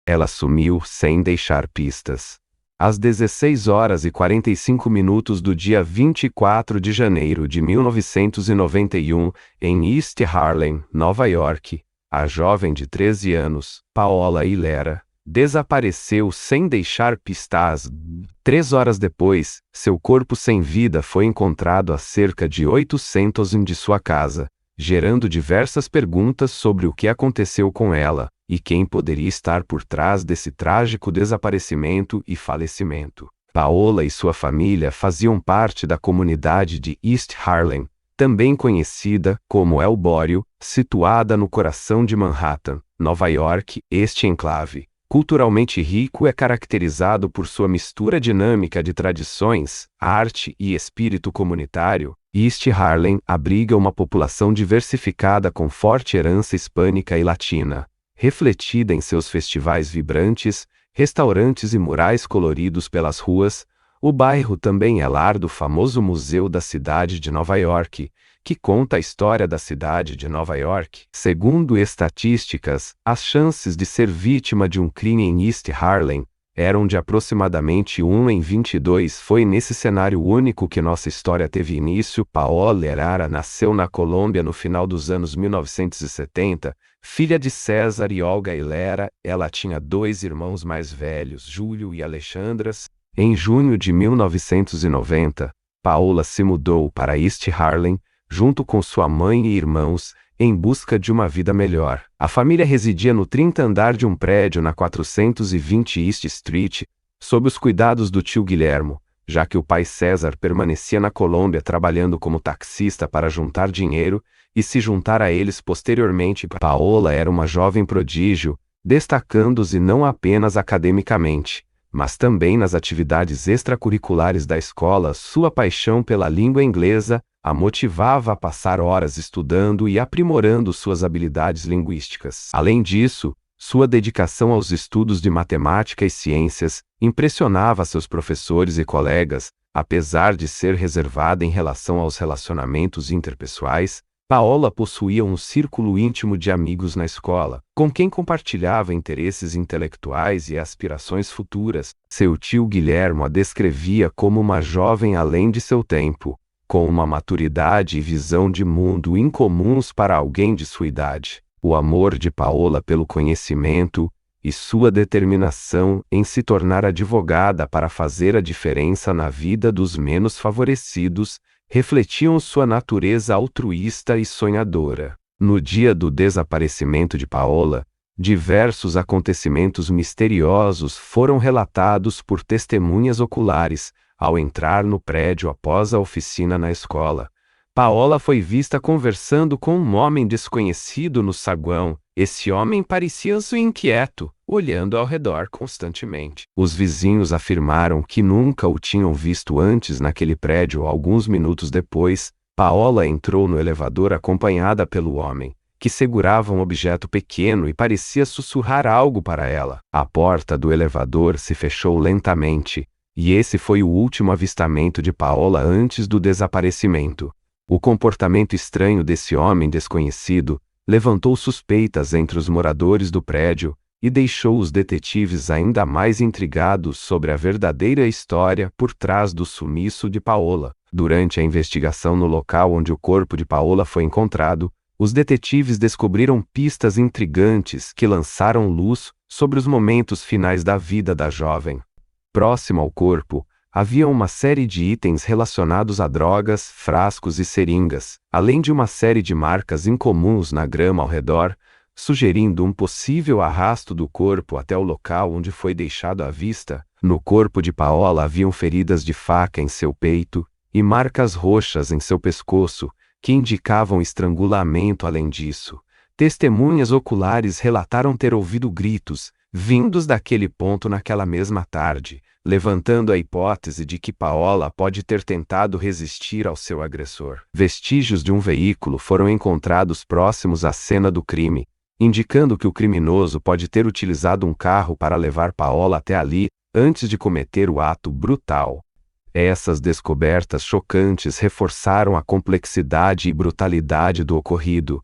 Ela sumiu sem deixar pistas. Às 16h45 do dia 24 de janeiro de 1991, em East Harlem, Nova York, a jovem de 13 anos, Paola Hilera, desapareceu sem deixar pistas. 3 horas depois, seu corpo sem vida foi encontrado a cerca de 800 de sua casa, gerando diversas perguntas sobre o que aconteceu com ela e quem poderia estar por trás desse trágico desaparecimento e falecimento. Paola e sua família faziam parte da comunidade de East Harlem, também conhecida como El Bóreo, situada no coração de Manhattan, Nova York. Este enclave, culturalmente rico, é caracterizado por sua mistura dinâmica de tradições, arte e espírito comunitário. East Harlem abriga uma população diversificada com forte herança hispânica e latina, refletida em seus festivais vibrantes, restaurantes e murais coloridos pelas ruas. O bairro também é lar do famoso Museu da Cidade de Nova York, que conta a história da cidade de Nova York. Segundo estatísticas, as chances de ser vítima de um crime em East Harlem eram de aproximadamente 1 em 22. Foi nesse cenário único que nossa história teve início. Paola Hilera nasceu na Colômbia no final dos anos 1970, filha de César e Olga Hilera. Ela tinha 2 irmãos mais velhos, Júlio e Alexandras. Em junho de 1990, Paola se mudou para East Harlem, junto com sua mãe e irmãos, em busca de uma vida melhor. A família residia no 30º andar de um prédio na 420 East Street, sob os cuidados do tio Guilhermo, já que o pai César permanecia na Colômbia trabalhando como taxista para juntar dinheiro e se juntar a eles posteriormente. Paola era uma jovem prodígio, destacando-se não apenas academicamente, mas também nas atividades extracurriculares da escola. Sua paixão pela língua inglesa a motivava a passar horas estudando e aprimorando suas habilidades linguísticas. Além disso, sua dedicação aos estudos de matemática e ciências impressionava seus professores e colegas. Apesar de ser reservada em relação aos relacionamentos interpessoais, Paola possuía um círculo íntimo de amigos na escola, com quem compartilhava interesses intelectuais e aspirações futuras. Seu tio Guilhermo a descrevia como uma jovem além de seu tempo, com uma maturidade e visão de mundo incomuns para alguém de sua idade. O amor de Paola pelo conhecimento e sua determinação em se tornar advogada para fazer a diferença na vida dos menos favorecidos refletiam sua natureza altruísta e sonhadora. No dia do desaparecimento de Paola, diversos acontecimentos misteriosos foram relatados por testemunhas oculares. Ao entrar no prédio após a oficina na escola, Paola foi vista conversando com um homem desconhecido no saguão. Esse homem parecia inquieto, olhando ao redor constantemente. Os vizinhos afirmaram que nunca o tinham visto antes naquele prédio. Alguns minutos depois, Paola entrou no elevador acompanhada pelo homem, que segurava um objeto pequeno e parecia sussurrar algo para ela. A porta do elevador se fechou lentamente, e esse foi o último avistamento de Paola antes do desaparecimento. O comportamento estranho desse homem desconhecido levantou suspeitas entre os moradores do prédio e deixou os detetives ainda mais intrigados sobre a verdadeira história por trás do sumiço de Paola. Durante a investigação no local onde o corpo de Paola foi encontrado, os detetives descobriram pistas intrigantes que lançaram luz sobre os momentos finais da vida da jovem. Próximo ao corpo, havia uma série de itens relacionados a drogas, frascos e seringas, além de uma série de marcas incomuns na grama ao redor, sugerindo um possível arrasto do corpo até o local onde foi deixado à vista. No corpo de Paola haviam feridas de faca em seu peito e marcas roxas em seu pescoço, que indicavam estrangulamento. Além disso, testemunhas oculares relataram ter ouvido gritos vindos daquele ponto naquela mesma tarde, levantando a hipótese de que Paola pode ter tentado resistir ao seu agressor. Vestígios de um veículo foram encontrados próximos à cena do crime, indicando que o criminoso pode ter utilizado um carro para levar Paola até ali, antes de cometer o ato brutal. Essas descobertas chocantes reforçaram a complexidade e brutalidade do ocorrido,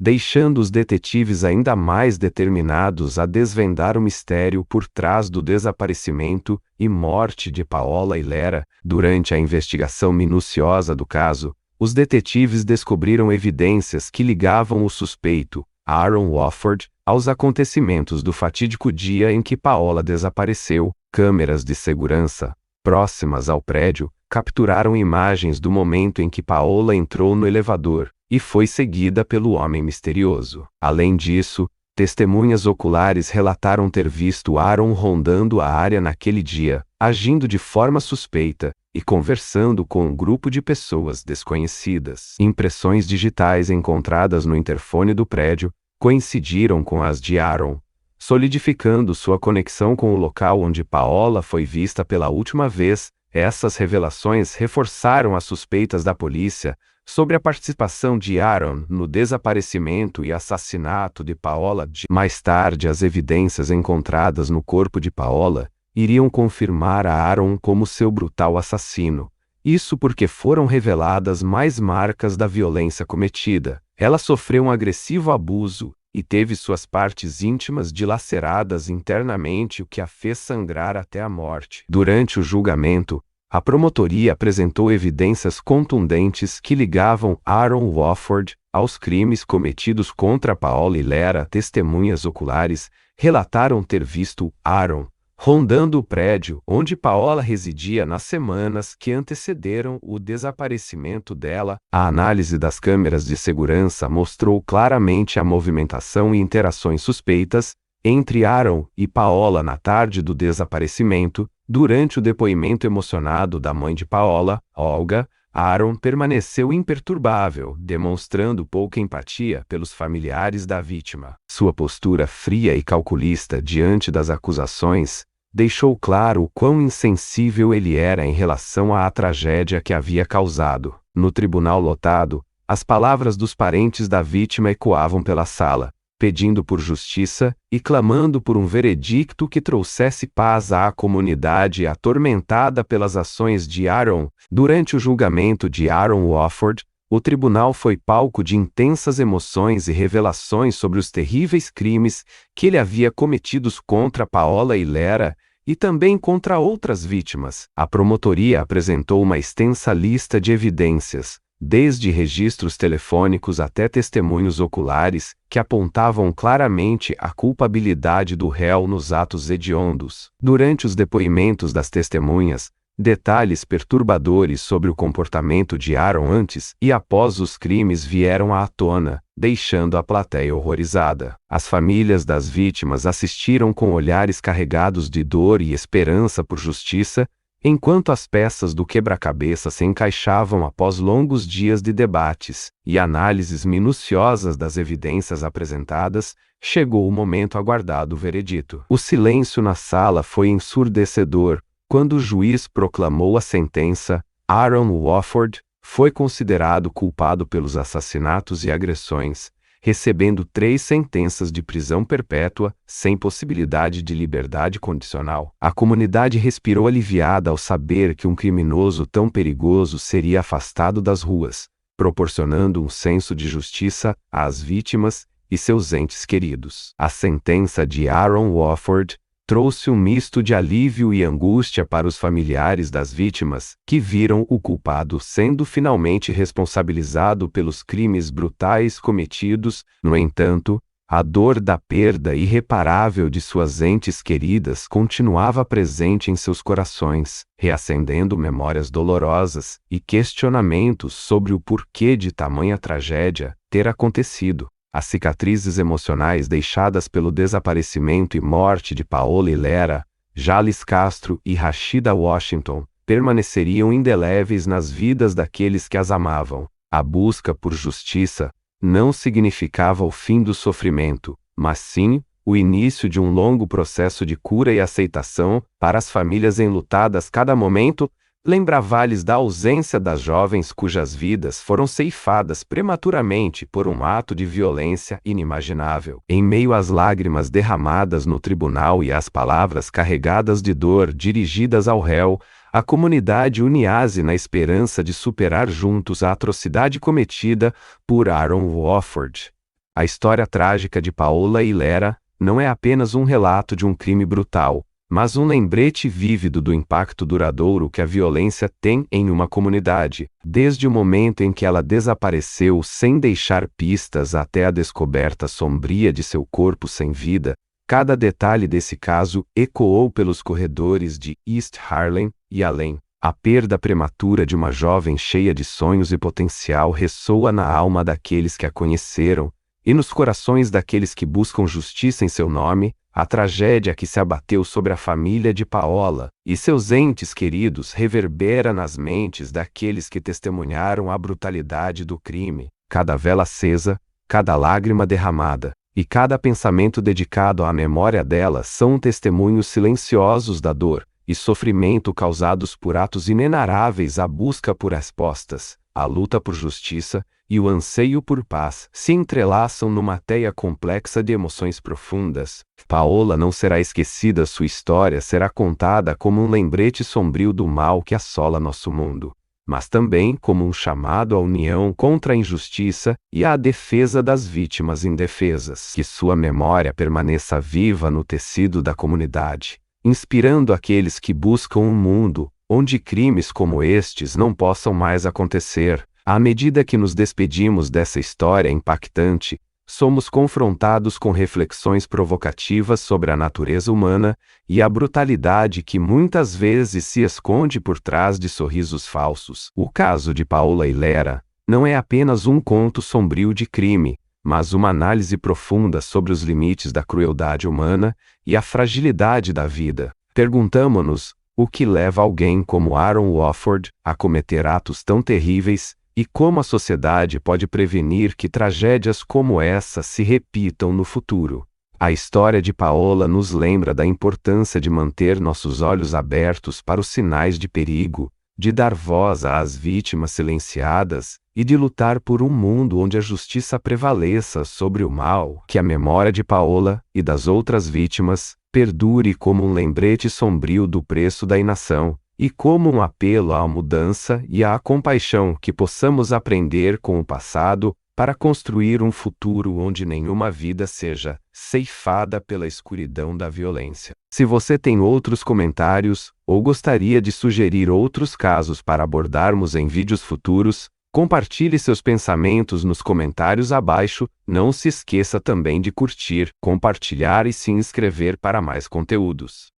deixando os detetives ainda mais determinados a desvendar o mistério por trás do desaparecimento e morte de Paola e Lera. Durante a investigação minuciosa do caso, os detetives descobriram evidências que ligavam o suspeito, Aaron Wofford, aos acontecimentos do fatídico dia em que Paola desapareceu. Câmeras de segurança, próximas ao prédio, capturaram imagens do momento em que Paola entrou no elevador e foi seguida pelo homem misterioso. Além disso, testemunhas oculares relataram ter visto Aaron rondando a área naquele dia, agindo de forma suspeita e conversando com um grupo de pessoas desconhecidas. Impressões digitais encontradas no interfone do prédio coincidiram com as de Aaron, solidificando sua conexão com o local onde Paola foi vista pela última vez. Essas revelações reforçaram as suspeitas da polícia sobre a participação de Aaron no desaparecimento e assassinato de Paola. Mais tarde, as evidências encontradas no corpo de Paola iriam confirmar a Aaron como seu brutal assassino. Isso porque foram reveladas mais marcas da violência cometida. Ela sofreu um agressivo abuso e teve suas partes íntimas dilaceradas internamente, o que a fez sangrar até a morte. Durante o julgamento, a promotoria apresentou evidências contundentes que ligavam Aaron Wofford aos crimes cometidos contra Paola e Lera. Testemunhas oculares relataram ter visto Aaron rondando o prédio onde Paola residia nas semanas que antecederam o desaparecimento dela. A análise das câmeras de segurança mostrou claramente a movimentação e interações suspeitas entre Aaron e Paola na tarde do desaparecimento. Durante o depoimento emocionado da mãe de Paola, Olga, Aaron permaneceu imperturbável, demonstrando pouca empatia pelos familiares da vítima. Sua postura fria e calculista diante das acusações deixou claro o quão insensível ele era em relação à tragédia que havia causado. No tribunal lotado, as palavras dos parentes da vítima ecoavam pela sala, pedindo por justiça e clamando por um veredicto que trouxesse paz à comunidade atormentada pelas ações de Aaron. Durante o julgamento de Aaron Wofford, o tribunal foi palco de intensas emoções e revelações sobre os terríveis crimes que ele havia cometidos contra Paola e Lera e também contra outras vítimas. A promotoria apresentou uma extensa lista de evidências, desde registros telefônicos até testemunhos oculares, que apontavam claramente a culpabilidade do réu nos atos hediondos. Durante os depoimentos das testemunhas, detalhes perturbadores sobre o comportamento de Aaron antes e após os crimes vieram à tona, deixando a plateia horrorizada. As famílias das vítimas assistiram com olhares carregados de dor e esperança por justiça, enquanto as peças do quebra-cabeça se encaixavam após longos dias de debates e análises minuciosas das evidências apresentadas. Chegou o momento aguardado, o veredito. O silêncio na sala foi ensurdecedor quando o juiz proclamou a sentença. Aaron Wofford foi considerado culpado pelos assassinatos e agressões, recebendo 3 sentenças de prisão perpétua, sem possibilidade de liberdade condicional. A comunidade respirou aliviada ao saber que um criminoso tão perigoso seria afastado das ruas, proporcionando um senso de justiça às vítimas e seus entes queridos. A sentença de Aaron Wofford trouxe um misto de alívio e angústia para os familiares das vítimas, que viram o culpado sendo finalmente responsabilizado pelos crimes brutais cometidos. No entanto, a dor da perda irreparável de suas entes queridas continuava presente em seus corações, reacendendo memórias dolorosas e questionamentos sobre o porquê de tamanha tragédia ter acontecido. As cicatrizes emocionais deixadas pelo desaparecimento e morte de Paola e Lera, Jales Castro e Rashida Washington permaneceriam indeléveis nas vidas daqueles que as amavam. A busca por justiça não significava o fim do sofrimento, mas sim o início de um longo processo de cura e aceitação para as famílias enlutadas. Cada momento lembrava-lhes da ausência das jovens cujas vidas foram ceifadas prematuramente por um ato de violência inimaginável. Em meio às lágrimas derramadas no tribunal e às palavras carregadas de dor dirigidas ao réu, a comunidade unia-se na esperança de superar juntos a atrocidade cometida por Aaron Wofford. A história trágica de Paola e Lera não é apenas um relato de um crime brutal, mas um lembrete vívido do impacto duradouro que a violência tem em uma comunidade, desde o momento em que ela desapareceu sem deixar pistas até a descoberta sombria de seu corpo sem vida. Cada detalhe desse caso ecoou pelos corredores de East Harlem e além. A perda prematura de uma jovem cheia de sonhos e potencial ressoa na alma daqueles que a conheceram, e nos corações daqueles que buscam justiça em seu nome. A tragédia que se abateu sobre a família de Paola e seus entes queridos reverbera nas mentes daqueles que testemunharam a brutalidade do crime. Cada vela acesa, cada lágrima derramada e cada pensamento dedicado à memória dela são testemunhos silenciosos da dor e sofrimento causados por atos inenaráveis. A busca por respostas, a luta por justiça e o anseio por paz se entrelaçam numa teia complexa de emoções profundas. Paola não será esquecida, sua história será contada como um lembrete sombrio do mal que assola nosso mundo, mas também como um chamado à união contra a injustiça e à defesa das vítimas indefesas. Que sua memória permaneça viva no tecido da comunidade, inspirando aqueles que buscam um mundo onde crimes como estes não possam mais acontecer. À medida que nos despedimos dessa história impactante, somos confrontados com reflexões provocativas sobre a natureza humana e a brutalidade que muitas vezes se esconde por trás de sorrisos falsos. O caso de Paola e Lera não é apenas um conto sombrio de crime, mas uma análise profunda sobre os limites da crueldade humana e a fragilidade da vida. Perguntamo-nos o que leva alguém como Aaron Wofford a cometer atos tão terríveis, e como a sociedade pode prevenir que tragédias como essa se repitam no futuro. A história de Paola nos lembra da importância de manter nossos olhos abertos para os sinais de perigo, de dar voz às vítimas silenciadas e de lutar por um mundo onde a justiça prevaleça sobre o mal. Que a memória de Paola e das outras vítimas perdure como um lembrete sombrio do preço da inação, e como um apelo à mudança e à compaixão. Que possamos aprender com o passado para construir um futuro onde nenhuma vida seja ceifada pela escuridão da violência. Se você tem outros comentários ou gostaria de sugerir outros casos para abordarmos em vídeos futuros, compartilhe seus pensamentos nos comentários abaixo. Não se esqueça também de curtir, compartilhar e se inscrever para mais conteúdos.